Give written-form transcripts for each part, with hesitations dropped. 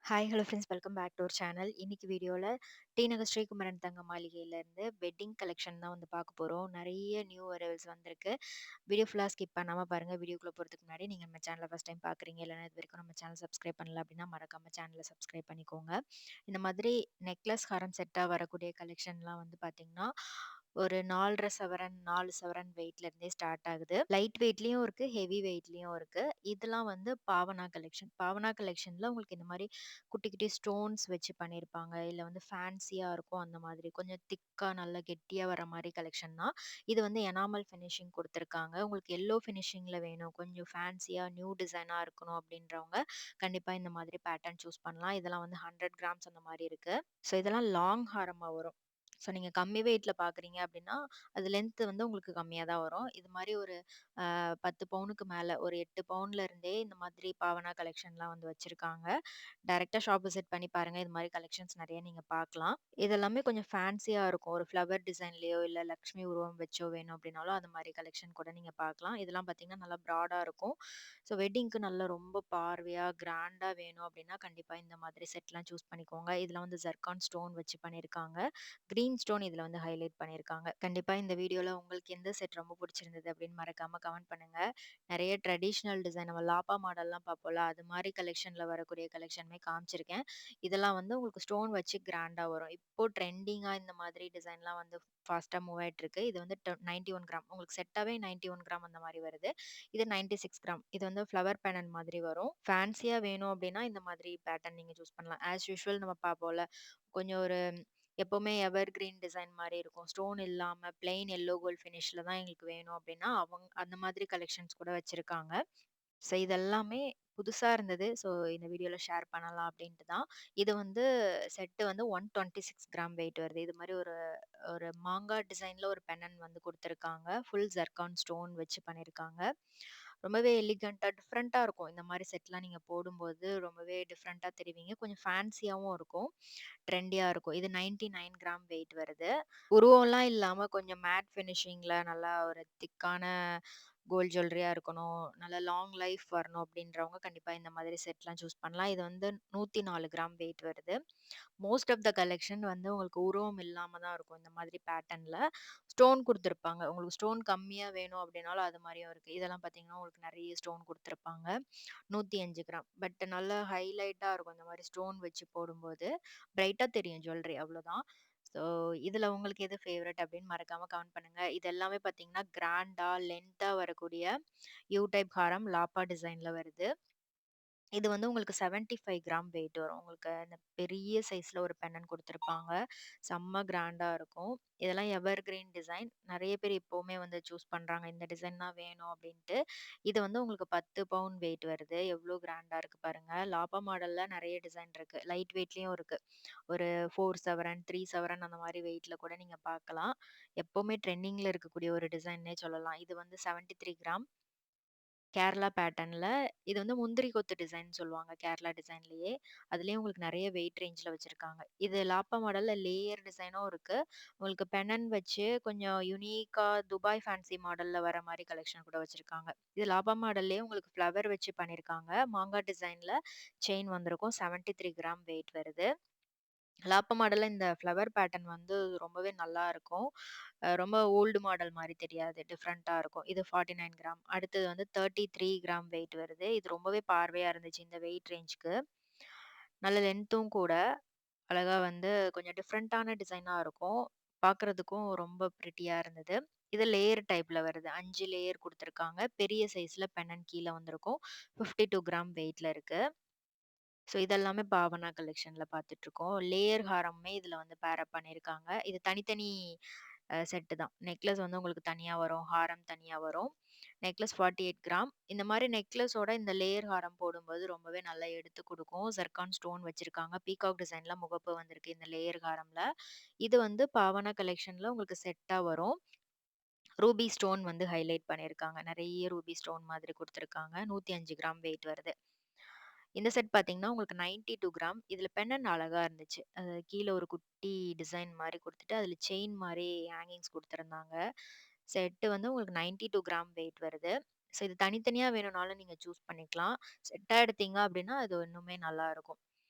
Hi hello friends welcome back to our channel. இன்னைக்கு வீடியோவில் D நகர் ஸ்ரீகுமரன் தங்க மாளிகையிலேருந்து வெட்டிங் கலெக்ஷன் தான் வந்து பார்க்க போகிறோம். நிறைய நியூ அரைவல்ஸ் வந்திருக்கு. வீடியோ ஃபுல்லாக ஸ்கிப் பண்ணாமல் பாருங்கள். வீடியோக்குள்ளே போகிறதுக்கு முன்னாடி நீங்கள் நம்ம சேனலை ஃபஸ்ட் டைம் பார்க்குறீங்க இல்லைனா இது வரைக்கும் நம்ம சேனல் சப்ஸ்கிரைப் பண்ணல அப்படின்னா மறக்காம சேனலை சப்ஸ்கிரைப் பண்ணிக்கோங்க. இந்த மாதிரி நெக்லஸ் ஹாரம் செட்டாக வரக்கூடிய கலெக்ஷன்லாம் வந்து பார்த்தீங்கன்னா ஒரு 4.5 சவரன் 4 சவரன் வெயிட்லேருந்தே ஸ்டார்ட் ஆகுது. லைட் வெயிட்லேயும் இருக்குது, ஹெவி வெயிட்லேயும் இருக்குது. இதெல்லாம் வந்து பாவனா கலெக்ஷன். பாவனா கலெக்ஷனில் உங்களுக்கு இந்த மாதிரி குட்டி குட்டி ஸ்டோன்ஸ் வச்சு பண்ணியிருப்பாங்க. இல்ல வந்து ஃபேன்சியா இருக்கும் அந்த மாதிரி. கொஞ்சம் திக்கா நல்லா கெட்டியா வர மாரி கலெக்ஷன் தான். இது வந்து எனாமல் ஃபினிஷிங் குடுத்துருக்காங்க. உங்களுக்கு எல்லோ ஃபினிஷிங்ல வேணும், கொஞ்சம் ஃபேன்சியா நியூ டிசைனா இருக்கணும் அப்படின்றவங்க, கண்டிப்பா இந்த மாதிரி பேட்டர்ன் சூஸ் பண்ணலாம். இதெல்லாம் வந்து 100 கிராம்ஸ் அந்த மாரி இருக்கு. ஸோ இதெல்லாம் லாங் ஹாரமா வரும். ஸோ நீங்க கம்மி வெயிட்ல பார்க்குறீங்க அப்படின்னா, அது லென்த் வந்து உங்களுக்கு கம்மியா தான் வரும். இது மாரி ஒரு 10 பவுனுக்கு மேல ஒரு 8 பவுன்ல இருந்தே இந்த மாதிரி பாவனா கலெக்ஷன்லாம் வந்து வச்சிருக்காங்க. டைரக்ட்டா ஷாப் விசிட் பண்ணி பாருங்க. இது மாரி கலெக்ஷன்ஸ் நெறைய நீங்க பார்க்கலாம். இதெல்லாமே கொஞ்சம் ஃபேன்சியா இருக்கும். ஒரு ஃப்ளவர் டிசைன்லயோ, இல்ல லக்ஷ்மி உருவம் வச்சோ வேணும் அப்டின்னாலும், அந்த மாரி கலெக்ஷன் கூட நீங்க பார்க்கலாம். இதெல்லாம் பார்த்தீங்கன்னா, நல்லா ப்ராடா இருக்கும். ஸோ வெட்டிங்க்கு நல்லா ரொம்ப பார்வையா, கிராண்டா வேணும் அப்டின்னா, கண்டிப்பா இந்த மாதிரி செட்லாம் சூஸ் பண்ணிக்கோங்க. இதுல வந்து ஜர்கான் ஸ்டோன் வச்சு பண்ணியிருக்காங்க. கிரீன் ஸ்டோன் இதுல வந்து ஹைலைட் பண்ணியிருக்காங்க. கண்டிப்பா இந்த வீடியோல உங்களுக்கு எந்த செட் ரொம்ப புடிச்சிருந்தது அப்டின்னு மறக்காம கமெண்ட் பண்ணுங்க. நெறைய ட்ரெடிஷ்னல் டிசைன் நம்ம லாப்பா மாடல்லாம் பார்ப்போம்ல, அது மாரி கலெக்ஷன்ல வரக்கூடிய கலெக்ஷனுமே காமிச்சிருக்கேன். இதெல்லாம் வந்து உங்களுக்கு ஸ்டோன் வச்சு கிராண்டா வரும். இப்போ ட்ரெண்டிங்கா இந்த மாதிரி டிசைன்லாம் வந்து ஃபாஸ்ட்டா மூவ் ஆயிட்டுருக்கு. இது வந்து 91 கிராம். உங்களுக்கு செட்டாவே 91 கிராம் அந்த மாரி வருது. இது 96 கிராம். இது வந்து ஃப்ளவர் பேனல் மாதிரி வரும். ஃபேன்சியா வேணும் அப்டின்னா, இந்த மாதிரி பேட்டர்ன் நீங்க சூஸ் பண்ணலாம். ஆஸ் யூசுவல் நம்ம பார்ப்போம்ல, கொஞ்சம் ஒரு எப்பவுமே எவர் கிரீன் டிசைன் மாரி இருக்கும். ஸ்டோன் இல்லாம பிளெயின் எல்லோ கோல்ட் ஃபினிஷ்ல தான் எங்களுக்கு வேணும் அப்டின்னா, அந்த மாதிரி கலெக்ஷன்ஸ் கூட வச்சிருக்காங்க. ஸோ இது எல்லாமே புதுசா இருந்தது. ஸோ இந்த வீடியோல ஷேர் பண்ணலாம் அப்டின்ட்டு தான். இது வந்து செட் வந்து 126 கிராம் வெயிட் வருது. இது மாரி ஒரு ஒரு மாங்கா டிசைன்ல ஒரு பென்னன் வந்து குடுத்துருக்காங்க. ஃபுல் ஜர்கான் ஸ்டோன் வச்சு பண்ணியிருக்காங்க. ரொம்பவே எலிகன்ட்டா டிஃப்ரெண்ட்டா இருக்கும். இந்த மாரி செட்லாம் நீங்க போடும்போது ரொம்பவே டிஃப்ரெண்ட்டா தெரிவீங்க. கொஞ்சம் ஃபேன்சியாவும் இருக்கும். ட்ரெண்டியா இருக்கும். இது 99 கிராம் வெயிட் வருது. உருவம்லாம் இல்லாம கொஞ்சம் மேட் ஃபினிஷிங்ல நல்லா ஒரு திக்கான கோல்ட் ஜுவல்லரியா இருக்கணும். நல்லா லாங் லைஃப் வரணும் அப்படின்றவங்க கண்டிப்பா இந்த மாதிரி செட்லாம் சூஸ் பண்ணலாம். இது வந்து 104 கிராம் வெயிட் வருது. மோஸ்ட் ஆஃப் த கலெக்ஷன் வந்து உங்களுக்கு உருவம் இல்லாம தான் இருக்கும். இந்த மாதிரி பேட்டர்ன்ல. ஸ்டோன் குடுத்துருப்பாங்க. உங்களுக்கு ஸ்டோன் கம்மியா வேணும் அப்படின்னாலும் அது மாரியும் இருக்கு. இதெல்லாம் பார்த்தீங்கன்னா, உங்களுக்கு நெறைய ஸ்டோன் குடுத்துருப்பாங்க. 105 கிராம். பட் நல்லா ஹைலைட்டா இருக்கும். இந்த மாரி ஸ்டோன் வச்சு போடும்போது. பிரைட்டா தெரியும் ஜுவல்லரி அவ்வளோதான். ஸோ இதுல உங்களுக்கு எது ஃபேவரைட் அப்படின்னு மறக்காம கமெண்ட் பண்ணுங்க. இது எல்லாமே பார்த்தீங்கன்னா, கிராண்டா, லென்த்தா வரக்கூடிய யூ டைப் ஹாரம் லாப்பா டிசைன்ல வருது. இது வந்து உங்களுக்கு 75 கிராம் வெயிட் வரும். உங்களுக்கு அந்த பெரிய சைஸ்ல ஒரு பென்னன் குடுத்துருப்பாங்க. செம்ம கிராண்டா இருக்கும். இதெல்லாம் எவர் கிரீன் டிசைன். நெறைய பேர் இப்பவுமே வந்து சூஸ் பண்றாங்க. இந்த டிசைன் தான் வேணும் அப்டின்ட்டு. இது வந்து உங்களுக்கு 10 பவுண்ட் வெயிட் வருது. எவ்ளோ கிராண்டா இருக்கு பாருங்க. லாப்பா மாடல்ல நெறைய டிசைன் இருக்கு. லைட் வெயிட்லயும் இருக்கு. ஒரு 4 சவரன், 3 சவரன் அந்த மாரி வெயிட்ல கூட நீங்க பார்க்கலாம். எப்பவுமே ட்ரெண்டிங்ல இருக்கக்கூடிய ஒரு டிசைன்னே சொல்லலாம். இது வந்து 73 கிராம். கேரளா பேட்டர்ன்ல இது வந்து முந்திரி கொத்து டிசைன் சொல்லுவாங்க. கேரளா டிசைன்லயே. அதுலயே உங்களுக்கு நெறைய வெயிட் ரேஞ்ச்ல வச்சிருக்காங்க. இது லாப்பா மாடல்ல லேயர் டிசைனும் இருக்கு. உங்களுக்கு பெனன் வச்சு கொஞ்சம் யுனிக்கா துபாய் ஃபேன்சி மாடல்ல வர மாரி கலெக்ஷன் கூட வச்சிருக்காங்க. இது லாப்பா மாடல்லயே உங்களுக்கு ஃப்ளவர் வச்சு பண்ணியிருக்காங்க. மாங்கா டிசைன்ல செயின் வந்திருக்கும். 73 கிராம் வெயிட் வருது. லாப்பா மாடல்ல இந்த ஃப்ளவர் பேட்டர்ன் வந்து ரொம்பவே நல்லாருக்கும். ரொம்ப ஓல்டு மாடல் மாரி தெரியாது. டிஃப்ரெண்ட்டா இருக்கும். இது 49 கிராம். அடுத்தது வந்து 33 கிராம் வெயிட் வருது. இது ரொம்பவே பார்வையா இருந்துச்சு இந்த வெயிட் ரேஞ்சுக்கு. நல்ல லென்த்தும் கூட. அழகா வந்து கொஞ்சம் டிஃப்ரெண்ட்டான டிசைனா இருக்கும். பார்க்கறதுக்கும் ரொம்ப பிரிட்டியா இருந்தது. இது லேயர் டைப்ல வருது. 5 லேயர் குடுத்துருக்காங்க. பெரிய சைஸ்ல பென்னன் கீழ வந்திருக்கும். 52 கிராம் வெயிட்ல இருக்கு. ஸோ இதெல்லாமே பாவனா கலெக்ஷன்ல பார்த்துட்டுருக்கோம். லேயர் ஹாரமுமே இதுல வந்து பேர் அப் பண்ணியிருக்காங்க. இது தனித்தனி செட்டு தான். நெக்லஸ் வந்து உங்களுக்கு தனியா வரும். ஹாரம் தனியா வரும். Necklace 48 gram. இந்த மாரி நெக்லஸோட இந்த லேயர் ஹாரம் போடும்போது ரொம்பவே நல்லா எடுத்து குடுக்கும். ஜர்கான் ஸ்டோன் வச்சிருக்காங்க. பீகாக் டிசைன்ல முகப்பு வந்திருக்கு இந்த லேயர் ஹாரம்ல. இது வந்து பாவனா கலெக்ஷன்ல உங்களுக்கு செட்டா வரும். ரூபி ஸ்டோன் வந்து ஹைலைட் பண்ணியிருக்காங்க. நெறைய ரூபி ஸ்டோன் மாதிரி குடுத்துருக்காங்க. 105 கிராம் வெயிட் வருது. இந்த செட் பார்த்தீங்கன்னா, உங்களுக்கு 92 கிராம். இதுல பெண்டன்ட் அழகா இருந்துச்சு. கீழ ஒரு குட்டி டிசைன் மாரி குடுத்துட்டு, அதுல செயின் மாரி ஹேங்கிங்ஸ் குடுத்துருந்தாங்க. செட்டு வந்து உங்களுக்கு 92 கிராம் வெயிட் வருது. ஸோ இது தனித்தனியா வேணும்னாலும் நீங்க சூஸ் பண்ணிக்கலாம். செட்டா எடுத்தீங்க அப்டின்னா, அது இன்னுமே நல்லாருக்கும்.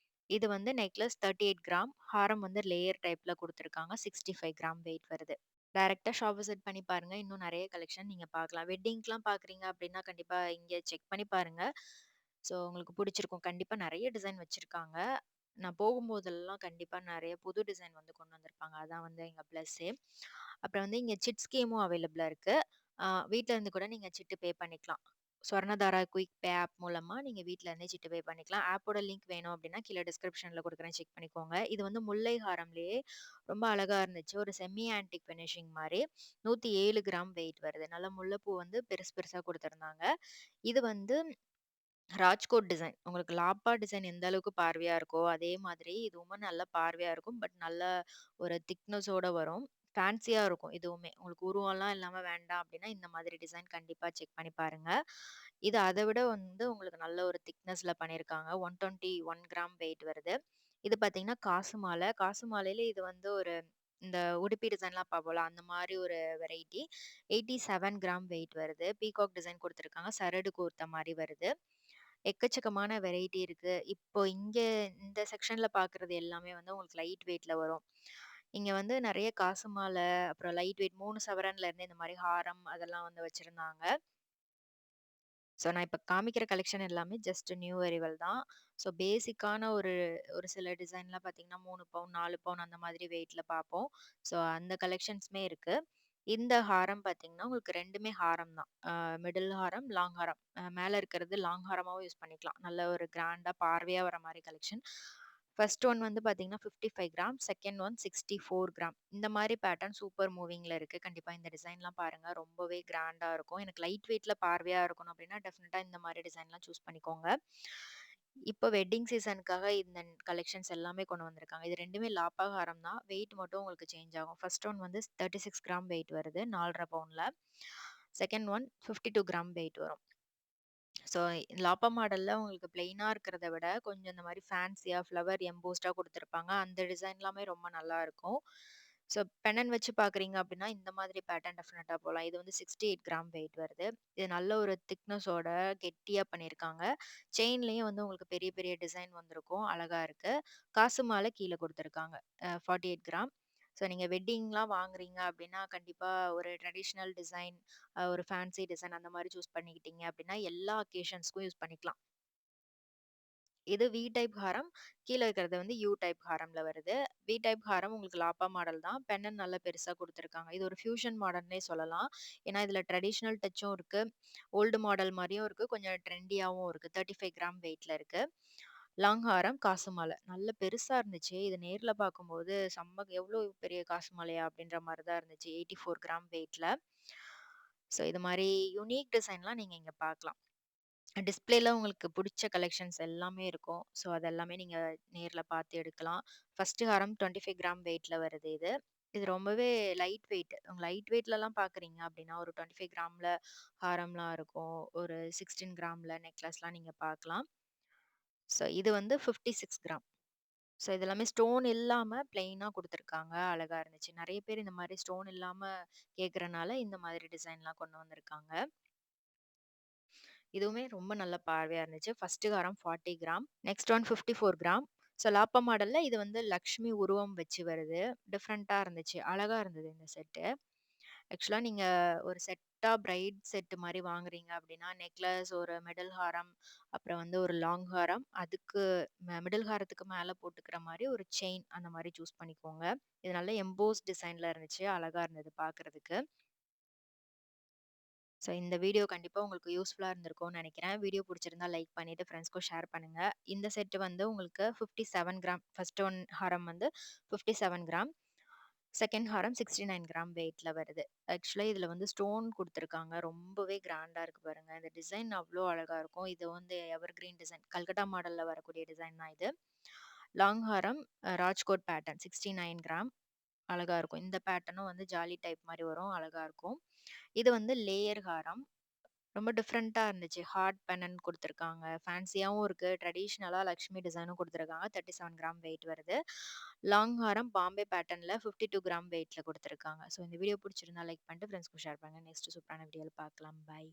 இது வந்து நெக்லஸ் 38 கிராம். ஹாரம் வந்து லேயர் டைப்ல குடுத்துருக்காங்க. 65 கிராம் வெயிட் வருது. டைரக்ட்டா ஷாப் விசிட் பண்ணி பாருங்க. இன்னும் நெறைய கலெக்ஷன் நீங்க பார்க்கலாம். வெட்டிங்க்குலாம் பார்க்குறீங்க அப்டின்னா, கண்டிப்பா இங்க செக் பண்ணி பாருங்க. ஸோ உங்களுக்கு புடிச்சிருக்கும். கண்டிப்பா நெறைய டிசைன் வச்சிருக்காங்க. நான் போகும்போதெல்லாம் கண்டிப்பா நெறைய புது டிசைன் வந்து கொண்டு வந்திருப்பாங்க. அதான் வந்து எங்க ப்ளஸ்ஸே. அப்புறம் வந்து இங்க சிட் ஸ்கீமும் அவைலபிளா இருக்கு. வீட்ல இருந்து கூட நீங்க சிட்டு பே பண்ணிக்கலாம். ஸ்வர்ணதாரா குயிக் பே ஆப் மூலமா நீங்க வீட்ல இருந்தே சிட்டு பே பண்ணிக்கலாம். ஆப்போட லிங்க் வேணும் அப்டின்னா, கீழ டிஸ்கிரிப்ஷன்ல குடுக்குறேன் செக் பண்ணிக்கோங்க. இது வந்து முல்லை ஹாரம்லயே ரொம்ப அழகா இருந்துச்சு. ஒரு செமி ஆன்டிக் ஃபினிஷிங் மாரி 107 கிராம் வெயிட் வருது. நல்ல முல்லைப்பூ வந்து பெருசு பெருசா குடுத்துருந்தாங்க. இது வந்து ராஜ்கோட் டிசைன். உங்களுக்கு லாப்பா டிசைன் எந்த அளவுக்கு பார்வையா இருக்கோ, அதே மாதிரி இதுவுமே நல்ல பார்வையா இருக்கும். பட் நல்ல ஒரு திக்னஸோட வரும். ஃபேன்சியா இருக்கும் இதுவுமே. உங்களுக்கு உருவம்லாம் இல்லாம வேண்டாம் அப்டின்னா, இந்த மாதிரி டிசைன் கண்டிப்பா செக் பண்ணி பாருங்க. இது அத விட வந்து உங்களுக்கு நல்ல ஒரு திக்னஸ்ல பண்ணியிருக்காங்க. 121 கிராம் வெயிட் வருது. இது பார்த்தீங்கன்னா, காசு மாலை. காசு மாலையில இது வந்து ஒரு இந்த உடுப்பி டிசைன்லாம் பார்ப்போம்ல, அந்த மாரி ஒரு வெரைட்டி. 87 கிராம் வெயிட் வருது. பீகாக் டிசைன் குடுத்துருக்காங்க. சரடு கோர்த்த மாரி வருது. எக்கச்சக்கமான வெரைட்டி இருக்கு. இப்போ இங்க இந்த செக்ஷன்ல பார்க்குறது எல்லாமே வந்து உங்களுக்கு லைட் வெயிட்ல வரும். இங்க வந்து நெறைய காசு மாலை, அப்புறம் லைட் வெயிட் 3 சவரன்ல இருந்து இந்த மாரி ஹாரம் அதெல்லாம் வந்து வச்சிருந்தாங்க. ஸோ நான் இப்ப காமிக்கிற கலெக்ஷன் எல்லாமே ஜஸ்ட் நியூ அரைவல் தான். ஸோ பேசிக்கான ஒரு ஒரு சில டிசைன்லாம் பார்த்தீங்கன்னா 3 பவுன், 4 பவுன் அந்த மாதிரி வெயிட்ல பார்ப்போம். ஸோ அந்த கலெக்ஷன்ஸுமே இருக்கு. இந்த ஹாரம் பார்த்தீங்கன்னா, உங்களுக்கு 2மே ஹாரம் தான். மிடில் ஹாரம், லாங் ஹாரம். மேல இருக்கிறது லாங் ஹாரமாவும் யூஸ் பண்ணிக்கலாம். நல்ல ஒரு கிராண்டா பார்வையா வர மாரி கலெக்ஷன். ஃபர்ஸ்ட் ஒன் வந்து பார்த்தீங்கன்னா 55 கிராம், செகண்ட் ஒன் 64 கிராம். இந்த மாரி பேட்டர்ன் சூப்பர் மூவிங்ல இருக்கு. கண்டிப்பா இந்த டிசைன்லாம் பாருங்க. ரொம்பவே கிராண்டா இருக்கும். எனக்கு லைட் வெயிட்ல பார்வையா இருக்கணும் அப்டின்னா, டெஃபினட்டா இந்த மாரி டிசைன்லாம் சூஸ் பண்ணிக்கோங்க. இப்போ வெட்டிங் சீசனுக்காக இந்த கலெக்ஷன்ஸ் எல்லாமே கொண்டு வந்திருக்காங்க. இது 2மே லாப்பா ஹாரம் தான். வெயிட் மட்டும் உங்களுக்கு சேஞ்ச் ஆகும். ஃபர்ஸ்ட் ஒன் வந்து 36 கிராம் வெயிட் வருது. 4½ பவுன்ல. செகண்ட் ஒன் 52 கிராம் வெயிட் வரும். ஸோ லாப்பா மாடல்ல உங்களுக்கு பிளெயினா இருக்கிறத விட, கொஞ்சம் இந்த மாரி ஃபேன்சியா ஃப்ளவர் எம்போஸ்டா குடுத்துருப்பாங்க. அந்த டிசைன் எல்லாமே ரொம்ப நல்லாருக்கும். ஸோ பென்னன் வச்சு பார்க்குறீங்க அப்டின்னா, இந்த மாதிரி பேட்டர்ன் டெஃபினட்டா போலாம். இது வந்து 68 கிராம் வெயிட் வருது. இது நல்ல ஒரு திக்னஸோட கெட்டியா பண்ணியிருக்காங்க. செயின்லயும் வந்து உங்களுக்கு பெரிய பெரிய டிசைன் வந்திருக்கும். அழகா இருக்கு. காசு மாலை கீழ குடுத்துருக்காங்க. 48 கிராம். ஸோ நீங்க வெட்டிங்லாம் வாங்குறீங்க அப்டின்னா, கண்டிப்பா ஒரு ட்ரெடிஷனல் டிசைன் ஒரு ஃபேன்சி டிசைன் அந்த மாரி சூஸ் பண்ணிக்கிட்டீங்க அப்டின்னா, எல்லா அக்கேஷன்ஸ்க்கும் யூஸ் பண்ணிக்கலாம். இது வி டைப் ஹாரம். கீழ இருக்கிறது வந்து யூ டைப் ஹாரம்ல வருது. வி டைப் ஹாரம் உங்களுக்கு லாப்பா மாடல் தான். பென்னன் நல்லா பெருசா குடுத்துருக்காங்க. இது ஒரு ஃபியூஷன் மாடல்னே சொல்லலாம். ஏன்னா, இதுல ட்ரெடிஷனல் டச்சும் இருக்கு. ஓல்டு மாடல் மாரியும் இருக்கு. கொஞ்சம் ட்ரெண்டியாவும் இருக்கு. 35 கிராம் வெயிட்ல இருக்கு. லாங் ஹாரம், காசு மாலை. நல்ல பெருசா இருந்துச்சு. இது நேர்ல பார்க்கும்போது செம்ம எவ்ளோ பெரிய காசு மாலையா? அப்டின்ற மாரி தான் இருந்துச்சு. 84 கிராம் வெயிட்ல. ஸோ இது மாரி யூனிக் டிசைன்லாம் நீங்க இங்க பார்க்கலாம். டிஸ்ப்ளேல உங்களுக்கு புடிச்ச கலெக்ஷன்ஸ் எல்லாமே இருக்கும். ஸோ அதெல்லாமே நீங்க நேர்ல பார்த்து எடுக்கலாம். ஃபர்ஸ்ட் ஹாரம் 25 கிராம் வெயிட்ல வருது இது. இது ரொம்பவே லைட் வெயிட். லைட் வெயிட்லலாம் பார்க்குறீங்க அப்டின்னா, ஒரு 25 கிராம்ல ஹாரம்லாம் இருக்கும். ஒரு 16 கிராம்ல நெக்லஸ்லாம் நீங்க பார்க்கலாம். ஸோ இது வந்து 56 கிராம். ஸோ இது எல்லாமே ஸ்டோன் இல்லாம பிளெயினா குடுத்துருக்காங்க. அழகா இருந்துச்சு. நெறைய பேர் இந்த மாரி ஸ்டோன் இல்லாம கேட்கறனால, இந்த மாதிரி டிசைன்லாம் கொண்டு வந்திருக்காங்க. இதுவுமே ரொம்ப நல்ல பார்வையா இருந்துச்சு. ஃபர்ஸ்ட் ஹாரம் 40 கிராம். நெக்ஸ்ட் ஒன் 54 கிராம். ஸோ லாப்பா மாடல்ல இது வந்து லக்ஷ்மி உருவம் வச்சு வருது. டிஃபரெண்ட்டா இருந்துச்சு. அழகா இருந்தது இந்த செட்டு. ஆக்சுவலா நீங்க ஒரு செட்டா பிரைட் செட் மாரி வாங்குறீங்க அப்டின்னா, நெக்லஸ், ஒரு மிடில் ஹாரம், அப்புறம் வந்து ஒரு லாங் ஹாரம், அதுக்கு மிடில் ஹாரத்துக்கு மேல போட்டுக்கிற மாரி ஒரு செயின் அந்த மாரி சூஸ் பண்ணிக்கோங்க. இது நல்ல எம்போஸ் டிசைன்ல இருந்துச்சு. அழகா இருந்தது பார்க்கறதுக்கு. ஸோ இந்த வீடியோ கண்டிப்பா உங்களுக்கு யூஸ்ஃபுல்லா இருந்திருக்கும்னு நெனைக்கிறேன். வீடியோ புடிச்சிருந்தா லைக் பண்ணிட்டு ஃப்ரெண்ட்ஸ்க்கும் ஷேர் பண்ணுங்க. இந்த செட் வந்து உங்களுக்கு 57 கிராம். ஃபர்ஸ்ட் ஒன் ஹாரம் வந்து 57 கிராம். செகண்ட் ஹாரம் 69 கிராம் வெயிட்ல வருது. ஆக்சுவலா இதுல வந்து ஸ்டோன் குடுத்துருக்காங்க. ரொம்பவே கிராண்டா இருக்கு பாருங்க. இந்த டிசைன் அவ்ளோ அழகா இருக்கும். இது வந்து எவர்கிரீன் டிசைன். கல்கட்டா மாடல்ல வரக்கூடிய டிசைன் தான் இது. லாங் ஹாரம் ராஜ்கோட் பேட்டர்ன் 69 கிராம். அழகா இருக்கும். இந்த பேட்டர்னும் வந்து ஜாலி டைப் மாரி வரும். அழகா இருக்கும். இது வந்து லேயர் ஹாரம். ரொம்ப டிஃப்ரெண்ட்டா இருந்துச்சு. ஹார்ட் பெனன்ட் குடுத்துருக்காங்க. ஃபேன்சியாவும் இருக்கு. ட்ரெடிஷ்னலா லக்ஷ்மி டிசைனும் குடுத்துருக்காங்க. 37 கிராம் வெயிட் வருது. லாங் ஹாரம் பாம்பே பேட்டர்ன்ல 52 கிராம் வெயிட்ல குடுத்துருக்காங்க. ஸோ இந்த வீடியோ புடிச்சிருந்தா லைக் பண்ணிட்டு ஃப்ரெண்ட்ஸ்க்கு ஷேர் பண்ணுங்க. நெக்ஸ்ட் சூப்பரான வீடியோல பார்க்கலாம். பை.